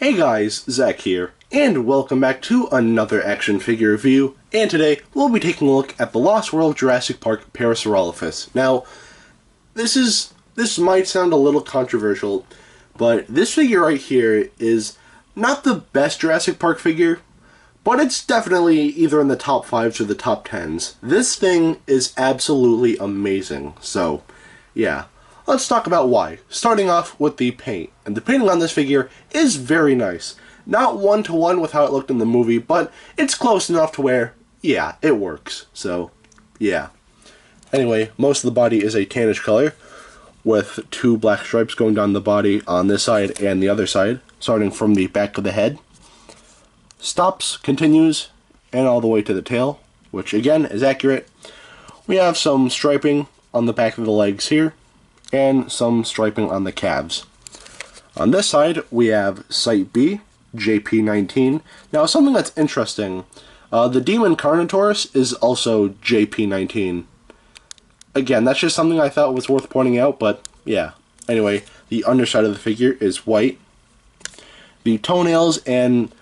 Hey guys, Zach here, and welcome back to another action figure review, and today we'll be taking a look at the Lost World Jurassic Park Parasaurolophus. Now, this might sound a little controversial, but this figure right here is not the best Jurassic Park figure, but it's definitely either in the top 5s or the top 10s. This thing is absolutely amazing, so yeah. Let's talk about why, starting off with the paint. And the painting on this figure is very nice. Not one-to-one with how it looked in the movie, but it's close enough to where, yeah, it works. So, yeah. Anyway, most of the body is a tannish color, with 2 black stripes going down the body on this side and the other side, starting from the back of the head. Stops, continues, and all the way to the tail, which again is accurate. We have some striping on the back of the legs here, and some striping on the calves. On this side, we have Site B, JP19. Now, something that's interesting, the Demon Carnotaurus is also JP19. Again, that's just something I thought was worth pointing out, but yeah. Anyway, the underside of the figure is white. The toenails and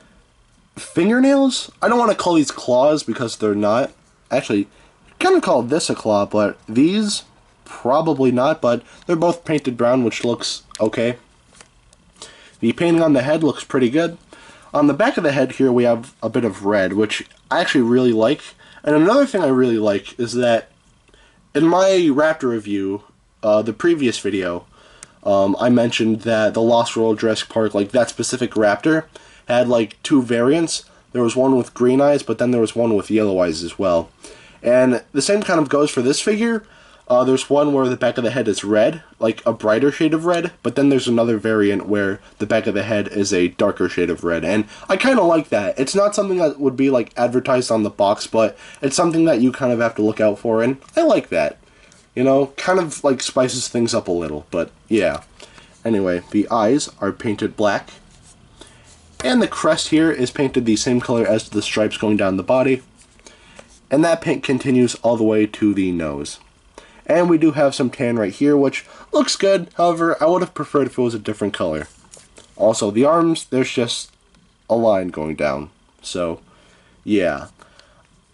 fingernails, I don't want to call these claws because they're not. Actually, kind of call this a claw, but these, probably not, but they're both painted brown, which looks okay. The painting on the head looks pretty good. On the back of the head here we have a bit of red, which I actually really like. And another thing I really like is that in my Raptor review, the previous video, I mentioned that the Lost World Jurassic Park, like that specific Raptor, had like 2 variants. There was one with green eyes, but then there was one with yellow eyes as well. And the same kind of goes for this figure. There's one where the back of the head is red, like a brighter shade of red, but then there's another variant where the back of the head is a darker shade of red, and I kind of like that. It's not something that would be like advertised on the box, but it's something that you kind of have to look out for, and I like that. You know, kind of like spices things up a little, but yeah. Anyway, the eyes are painted black, and the crest here is painted the same color as the stripes going down the body, and that paint continues all the way to the nose. And we do have some tan right here, which looks good. However, I would have preferred if it was a different color. Also, the arms, there's just a line going down. So, yeah.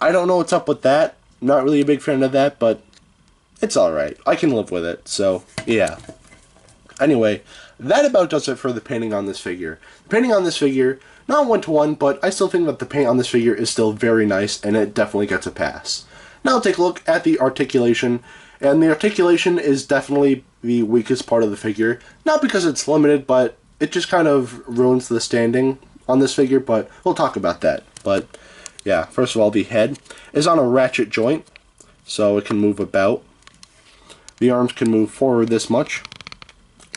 I don't know what's up with that. Not really a big fan of that, but it's alright. I can live with it. So, yeah. Anyway, that about does it for the painting on this figure. The painting on this figure, not one-to-one, but I still think that the paint on this figure is still very nice, and it definitely gets a pass. Now I'll take a look at the articulation. And the articulation is definitely the weakest part of the figure. Not because it's limited, but it just kind of ruins the standing on this figure, but we'll talk about that. But yeah, first of all, the head is on a ratchet joint, so it can move about. The arms can move forward this much,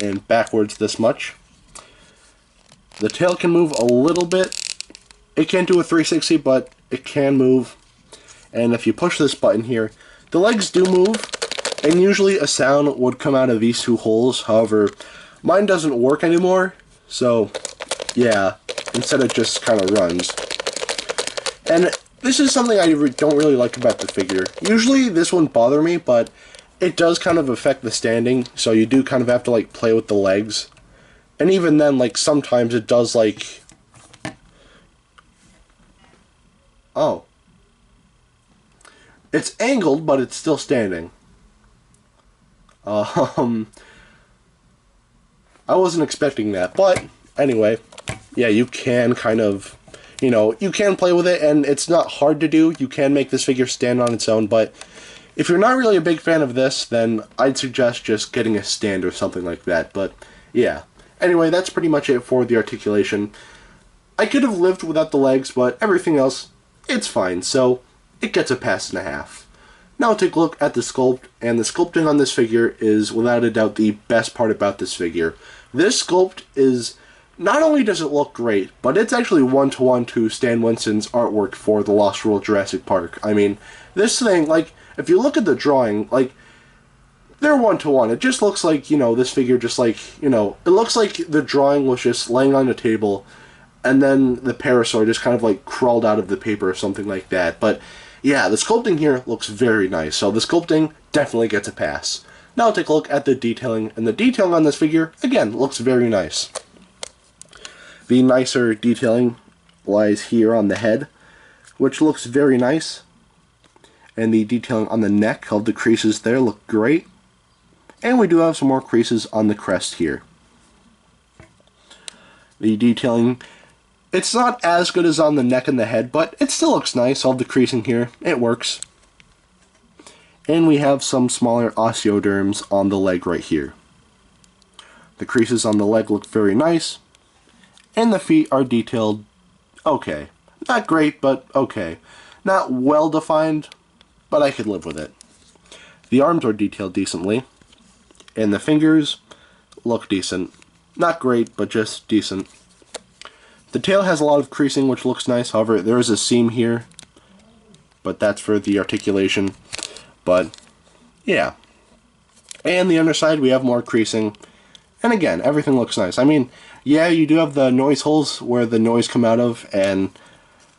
and backwards this much. The tail can move a little bit. It can't do a 360, but it can move. And if you push this button here, the legs do move. And usually a sound would come out of these 2 holes. However, mine doesn't work anymore. So, yeah. Instead it just kind of runs. And this is something I don't really like about the figure. Usually this wouldn't bother me, but it does kind of affect the standing. So you do kind of have to like play with the legs. And even then, like sometimes it does like... Oh. It's angled, but it's still standing. I wasn't expecting that, but anyway, yeah, you can kind of, you know, you can play with it, and it's not hard to do. You can make this figure stand on its own, but if you're not really a big fan of this, then I'd suggest just getting a stand or something like that, but yeah. Anyway, that's pretty much it for the articulation. I could have lived without the legs, but everything else, it's fine, so it gets a pass and a half. Now take a look at the sculpt, and the sculpting on this figure is without a doubt the best part about this figure. This sculpt is, not only does it look great, but it's actually one-to-one to Stan Winston's artwork for the Lost World Jurassic Park. I mean, this thing, like, if you look at the drawing, like, they're one-to-one. It just looks like, you know, this figure just like, you know, it looks like the drawing was just laying on the table, and then the Parasaur just kind of like crawled out of the paper or something like that. But yeah, the sculpting here looks very nice, so the sculpting definitely gets a pass. Now I'll take a look at the detailing, and the detailing on this figure, again, looks very nice. The nicer detailing lies here on the head, which looks very nice. And the detailing on the neck, of the creases there, look great. And we do have some more creases on the crest here. The detailing, it's not as good as on the neck and the head, but it still looks nice. All the creasing here, it works. And we have some smaller osteoderms on the leg right here. The creases on the leg look very nice. And the feet are detailed okay. Not great, but okay. Not well defined, but I could live with it. The arms are detailed decently. And the fingers look decent. Not great, but just decent. The tail has a lot of creasing, which looks nice. However, there is a seam here, but that's for the articulation. But, yeah. And the underside, we have more creasing. And again, everything looks nice. I mean, yeah, you do have the noise holes where the noise come out of, and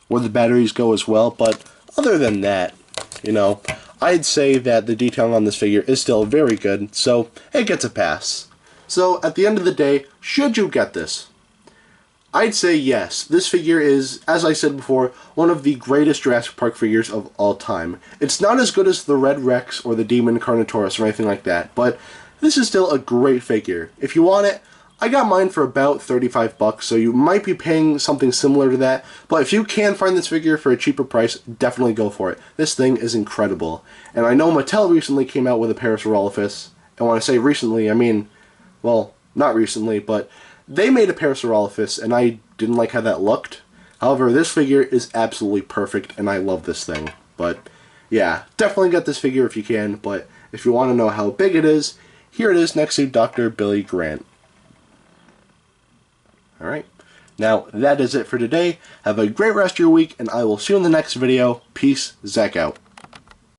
where the batteries go as well. But other than that, you know, I'd say that the detailing on this figure is still very good, so it gets a pass. So, at the end of the day, should you get this? I'd say yes. This figure is, as I said before, one of the greatest Jurassic Park figures of all time. It's not as good as the Red Rex or the Demon Carnotaurus or anything like that, but this is still a great figure. If you want it, I got mine for about 35 bucks, so you might be paying something similar to that, but if you can find this figure for a cheaper price, definitely go for it. This thing is incredible. And I know Mattel recently came out with a Parasaurolophus, and when I say recently, I mean, well, not recently, but they made a Parasaurolophus, and I didn't like how that looked. However, this figure is absolutely perfect, and I love this thing. But, yeah, definitely get this figure if you can, but if you want to know how big it is, here it is next to Dr. Billy Grant. Alright, now that is it for today. Have a great rest of your week, and I will see you in the next video. Peace, Zach out.